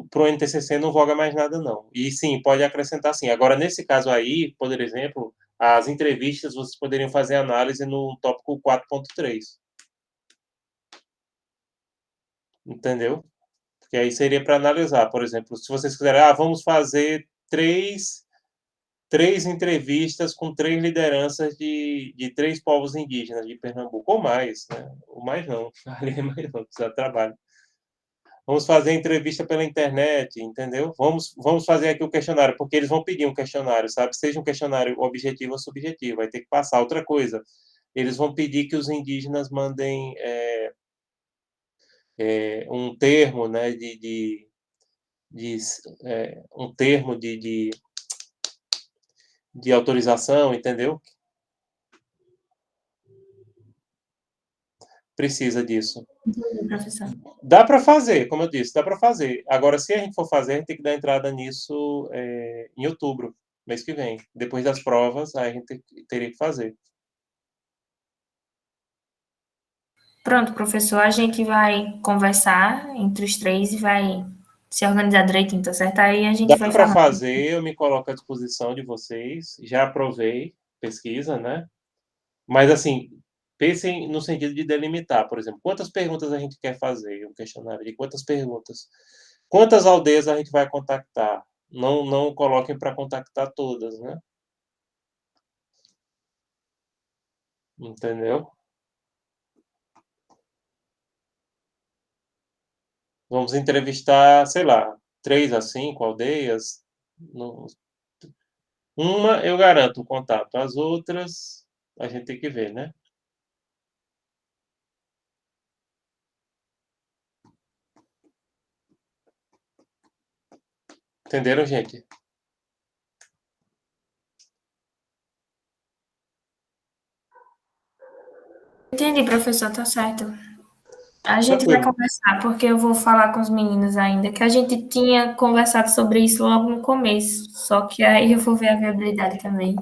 Para o NTCC não voga mais nada, não. E sim, pode acrescentar sim. Agora, nesse caso aí, por exemplo, as entrevistas vocês poderiam fazer análise no tópico 4.3. entendeu? Porque aí seria para analisar, por exemplo, se vocês quiserem, vamos fazer três entrevistas com 3 lideranças de 3 povos indígenas de Pernambuco, ou mais, né? Ou mais não, ali é mais não, precisa de trabalho. Vamos fazer entrevista pela internet, entendeu? Vamos fazer aqui o questionário, porque eles vão pedir um questionário, sabe? Seja um questionário objetivo ou subjetivo, vai ter que passar. Outra coisa, eles vão pedir que os indígenas mandem um termo, né, um termo de autorização, entendeu? Precisa disso. Professor. Dá para fazer, como eu disse, dá para fazer. Agora, se a gente for fazer, a gente tem que dar entrada nisso em outubro, mês que vem. Depois das provas, aí a gente teria que fazer. Pronto, professor, a gente vai conversar entre os 3 e vai se organizar direitinho, tá certo? Aí a gente Dá vai para falar. fazer, eu me coloco à disposição de vocês. Já aprovei pesquisa, né? Mas, assim, pensem no sentido de delimitar, por exemplo, quantas perguntas a gente quer fazer, um questionário de quantas perguntas. Quantas aldeias a gente vai contactar? Não coloquem para contactar todas, né? Entendeu? Vamos entrevistar, sei lá, 3 a 5 aldeias. Uma eu garanto o contato, as outras a gente tem que ver, né? Entenderam, gente? Entendi, professor, tá certo. A gente vai Tranquilo. conversar, porque eu vou falar com os meninos ainda, que a gente tinha conversado sobre isso logo no começo, só que aí eu vou ver a viabilidade também.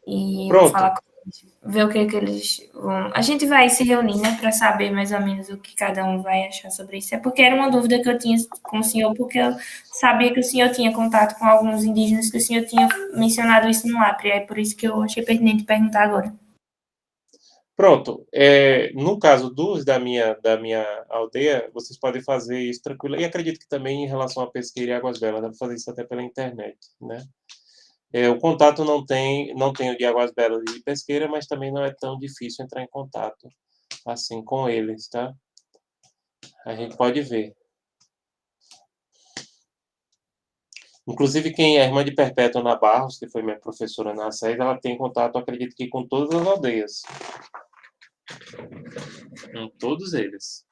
E vou falar Pronto. com eles, ver o que eles vão. A gente vai se reunir, né, para saber mais ou menos o que cada um vai achar sobre isso. É porque era uma dúvida que eu tinha com o senhor, porque eu sabia que o senhor tinha contato com alguns indígenas, que o senhor tinha mencionado isso no Acre, é por isso que eu achei pertinente perguntar agora. Pronto. No caso da minha aldeia, vocês podem fazer isso tranquilo. E acredito que também em relação à pesqueira e Águas Belas, dá para fazer isso até pela internet, né? O contato não tem o de Águas Belas e de Pesqueira, mas também não é tão difícil entrar em contato assim com eles, tá? A gente pode ver. Inclusive, quem é irmã de Perpétua Ana Barros, que foi minha professora na SES, ela tem contato, acredito que com todas as aldeias. Com todos eles.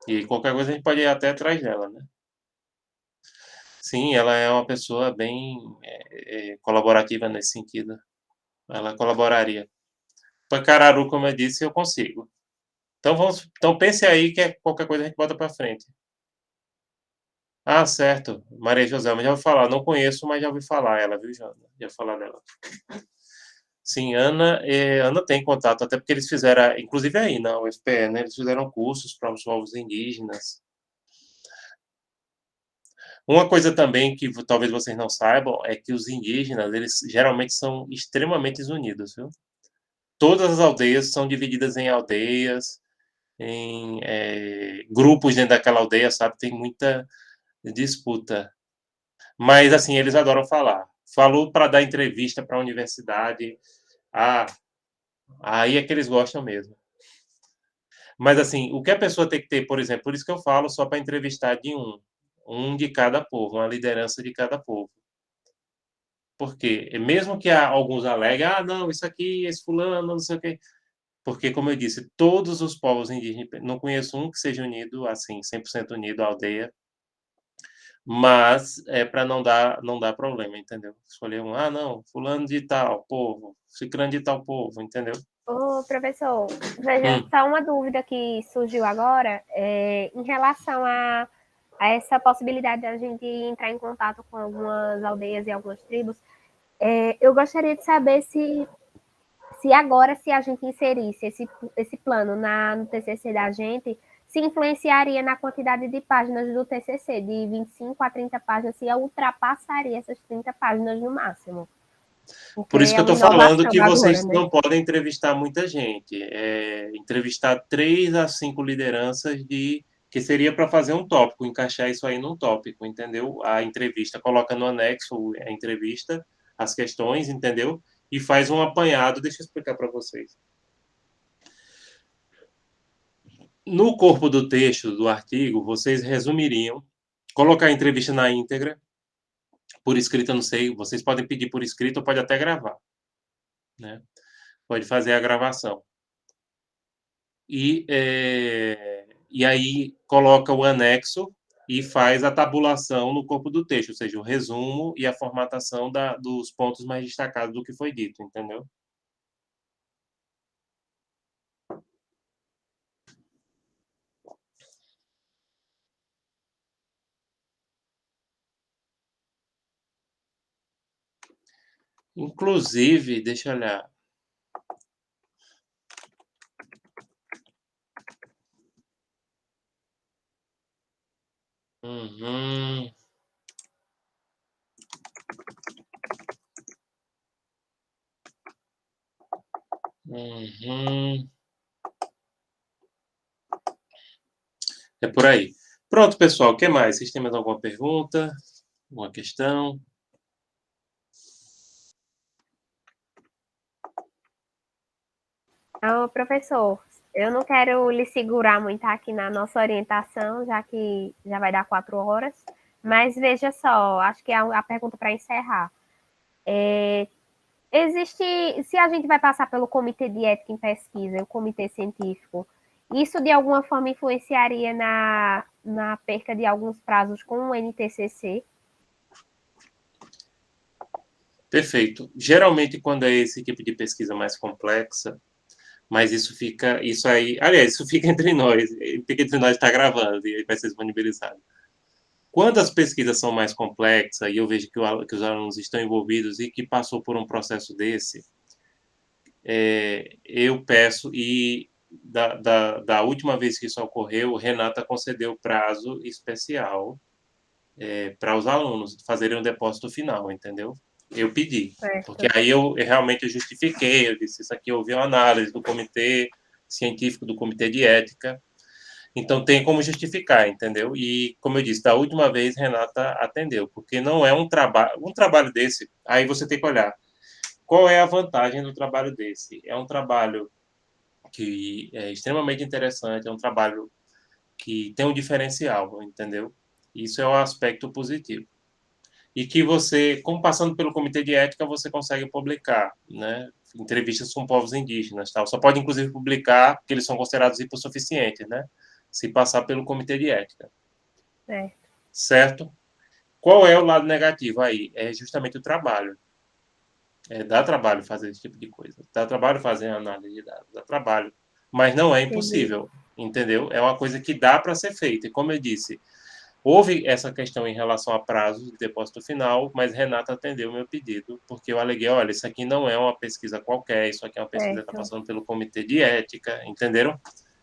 E qualquer coisa a gente pode ir até atrás dela, né? Sim, ela é uma pessoa bem colaborativa nesse sentido. Ela colaboraria. Para Cararu, como eu disse, eu consigo. Então pense aí que qualquer coisa a gente bota para frente. Ah, certo. Maria José, mas já ouvi falar. Não conheço, mas já ouvi falar ela, viu, Jana? Já ouvi falar dela. Sim, Ana tem contato, até porque eles fizeram, inclusive aí na UFPE, né? Eles fizeram cursos para os povos indígenas. Uma coisa também que talvez vocês não saibam é que os indígenas, eles geralmente são extremamente unidos, viu? Todas as aldeias são divididas em aldeias, em grupos dentro daquela aldeia, sabe? Tem muita disputa. Mas, assim, eles adoram falar. Falou para dar entrevista para a universidade. Aí é que eles gostam mesmo. Mas, assim, o que a pessoa tem que ter, por exemplo, por isso que eu falo só para entrevistar de um de cada povo, uma liderança de cada povo. Porque, mesmo que alguns aleguem, não, isso aqui, esse fulano, não sei o quê. Porque, como eu disse, todos os povos indígenas, não conheço um que seja unido, assim, 100% unido à aldeia, mas é para não dar problema, entendeu? Escolher não, fulano de tal povo, ciclano de tal povo, entendeu? Ô, professor, veja, só uma dúvida que surgiu agora, em relação a essa possibilidade de a gente entrar em contato com algumas aldeias e algumas tribos. Eu gostaria de saber se agora, se a gente inserisse esse plano no TCC da gente, se influenciaria na quantidade de páginas do TCC, de 25 a 30 páginas, se ultrapassaria essas 30 páginas no máximo. Por isso que eu estou falando que vocês agora, né? não podem entrevistar muita gente. Entrevistar 3 a 5 lideranças que que seria para fazer um tópico, encaixar isso aí num tópico, entendeu? A entrevista, coloca no anexo a entrevista, as questões, entendeu? E faz um apanhado, deixa eu explicar para vocês. No corpo do texto do artigo, vocês resumiriam, colocar a entrevista na íntegra, por escrito, eu não sei, vocês podem pedir por escrito ou pode até gravar, né? Pode fazer a gravação. E aí coloca o anexo e faz a tabulação no corpo do texto, ou seja, o resumo e a formatação dos pontos mais destacados do que foi dito, entendeu? Inclusive, deixa eu olhar. Uhum. Uhum. É por aí. Pronto, pessoal. O que mais? Vocês têm mais alguma pergunta? Alguma questão? Então, professor, eu não quero lhe segurar muito aqui na nossa orientação, já que já vai dar 4 horas, mas veja só, acho que é a pergunta para encerrar. Existe, se a gente vai passar pelo Comitê de Ética em Pesquisa, o Comitê Científico, isso de alguma forma influenciaria na perca de alguns prazos com o NTCC? Perfeito. Geralmente, quando é esse tipo de pesquisa mais complexa, mas isso aí, aliás, isso fica entre nós, fica entre nós está gravando e vai ser disponibilizado. Quando as pesquisas são mais complexas e eu vejo que os alunos estão envolvidos e que passou por um processo desse, eu peço e da última vez que isso ocorreu, Renata concedeu prazo especial para os alunos fazerem um depósito final, entendeu? Eu pedi, porque aí eu realmente justifiquei, eu disse, isso aqui houve uma análise do comitê científico, do comitê de ética, então tem como justificar, entendeu? E, como eu disse, da última vez Renata atendeu, porque não é um trabalho desse, aí você tem que olhar, qual é a vantagem do trabalho desse? É um trabalho que é extremamente interessante, é um trabalho que tem um diferencial, entendeu? Isso é o aspecto positivo. E que você, como passando pelo comitê de ética, você consegue publicar, né? Entrevistas com povos indígenas, tal. Só pode inclusive publicar porque eles são considerados hipossuficientes, né? Se passar pelo comitê de ética. Certo? Qual é o lado negativo aí? É justamente o trabalho. Dá trabalho fazer esse tipo de coisa. Dá trabalho fazer análise de dados, dá trabalho. Mas não é impossível, entendeu? É uma coisa que dá para ser feita. E como eu disse, houve essa questão em relação a prazo de depósito final, mas Renata atendeu o meu pedido, porque eu aleguei, olha, isso aqui não é uma pesquisa qualquer, isso aqui é uma pesquisa que está passando pelo comitê de ética, entenderam?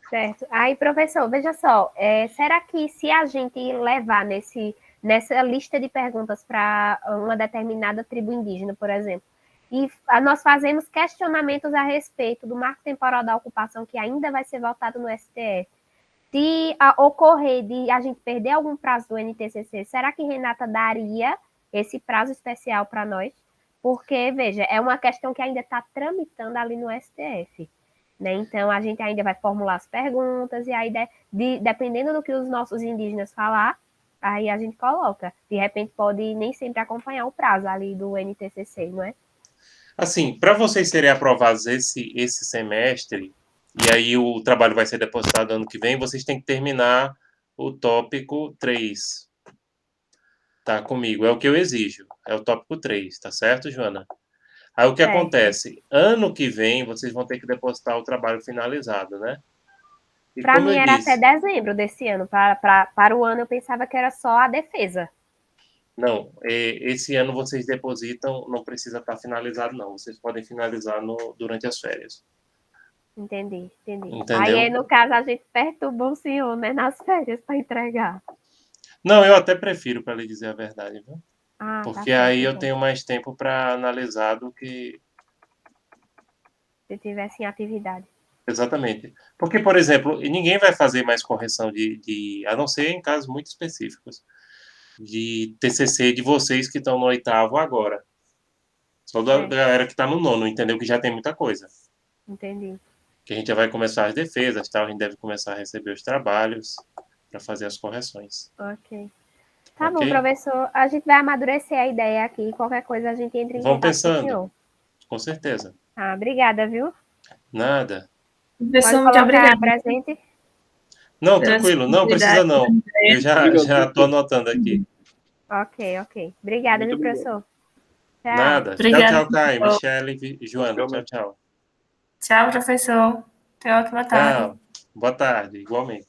Certo. Aí, professor, veja só, será que se a gente levar nessa lista de perguntas para uma determinada tribo indígena, por exemplo, e nós fazemos questionamentos a respeito do marco temporal da ocupação que ainda vai ser votado no STF, se ocorrer de a gente perder algum prazo do NTCC, será que Renata daria esse prazo especial para nós? Porque, veja, é uma questão que ainda está tramitando ali no STF. Né? Então, a gente ainda vai formular as perguntas, e aí, dependendo do que os nossos indígenas falar, aí a gente coloca. De repente, pode nem sempre acompanhar o prazo ali do NTCC, não é? Assim, para vocês serem aprovados esse semestre, e aí o trabalho vai ser depositado ano que vem, vocês têm que terminar o tópico 3. Tá comigo, é o que eu exijo. É o tópico 3, tá certo, Joana? Aí o que acontece? Ano que vem, vocês vão ter que depositar o trabalho finalizado, né? Para mim era até dezembro desse ano. Para o ano eu pensava que era só a defesa. Não, esse ano vocês depositam, não precisa estar finalizado, não. Vocês podem finalizar durante as férias. Entendi. Entendeu? Aí, no caso, a gente perturba o senhor, né, nas férias para entregar. Não, eu até prefiro, para lhe dizer a verdade, viu? Porque tá aí certo, eu tenho mais tempo para analisar do que... Se tivesse em atividade. Exatamente. Porque, por exemplo, ninguém vai fazer mais correção a não ser em casos muito específicos, de TCC de vocês que estão no 8º agora. Só da galera que está no 9º, entendeu? Que já tem muita coisa. Entendi. Que a gente já vai começar as defesas, tal, a gente deve começar a receber os trabalhos para fazer as correções. Ok. Tá Ok? bom, professor. A gente vai amadurecer a ideia aqui. Qualquer coisa a gente entra em Vamos contato com o pensando. senhor. Com certeza. Obrigada, viu? Nada. Pode Professor, muito colocar obrigada presente. Não, pela tranquilo. Não precisa não. Eu já estou anotando aqui. Ok. Obrigada, Muito viu, obrigado. professor? Tchau. Nada. Obrigada, Tchau, Caio, professor. Michele e Joana. Tchau, tchau. Tchau, professor. Tenha uma ótima tarde. Tchau. Boa tarde, igualmente.